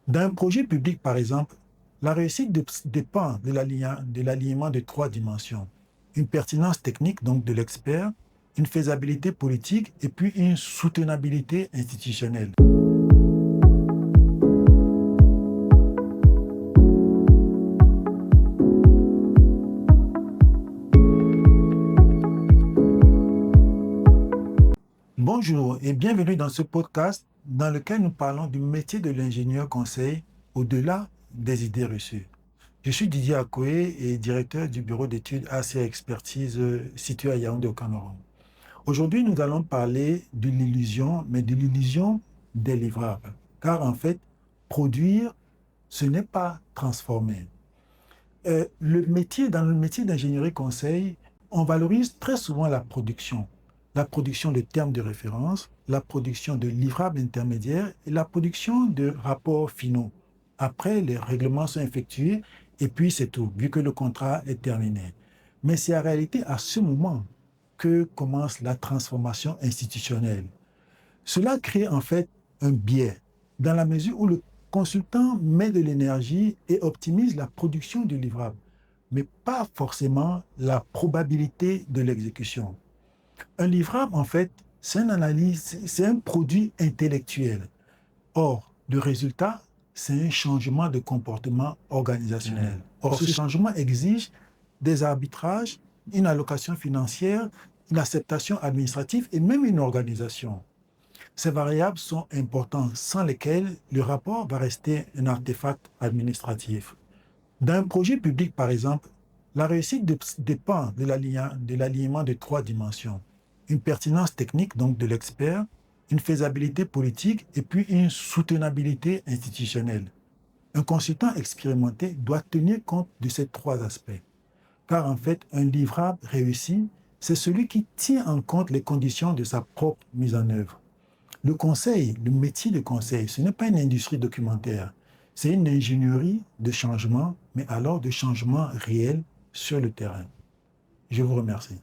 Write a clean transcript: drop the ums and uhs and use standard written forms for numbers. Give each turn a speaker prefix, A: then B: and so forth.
A: D'un projet public, par exemple, la réussite dépend de l'alignement de trois dimensions. Une pertinence technique, donc de l'expert, une faisabilité politique et puis une soutenabilité institutionnelle. Bonjour et bienvenue dans ce podcast dans lequel nous parlons du métier de l'ingénieur conseil au-delà des idées reçues. Je suis Didier Akoé et directeur du bureau d'études AC Expertise situé à Yaoundé au Cameroun. Aujourd'hui, nous allons parler de l'illusion, mais de l'illusion des livrables. Car en fait, produire, ce n'est pas transformer. Dans le métier d'ingénierie conseil, on valorise très souvent la production. La production de termes de référence, la production de livrables intermédiaires et la production de rapports finaux. Après, les règlements sont effectués et puis c'est tout, vu que le contrat est terminé. Mais c'est en réalité à ce moment que commence la transformation institutionnelle. Cela crée en fait un biais, dans la mesure où le consultant met de l'énergie et optimise la production du livrable, mais pas forcément la probabilité de l'exécution. Un livrable, en fait, c'est une analyse, c'est un produit intellectuel. Or, le résultat, c'est un changement de comportement organisationnel. Or, ce changement exige des arbitrages, une allocation financière, une acceptation administrative et même une organisation. Ces variables sont importantes, sans lesquelles le rapport va rester un artefact administratif. Dans un projet public, par exemple, la réussite dépend de l'alignement de trois dimensions. Une pertinence technique, donc de l'expert, une faisabilité politique et puis une soutenabilité institutionnelle. Un consultant expérimenté doit tenir compte de ces trois aspects. Car en fait, un livrable réussi, c'est celui qui tient en compte les conditions de sa propre mise en œuvre. Le conseil, le métier de conseil, ce n'est pas une industrie documentaire. C'est une ingénierie de changement, mais alors de changement réel sur le terrain. Je vous remercie.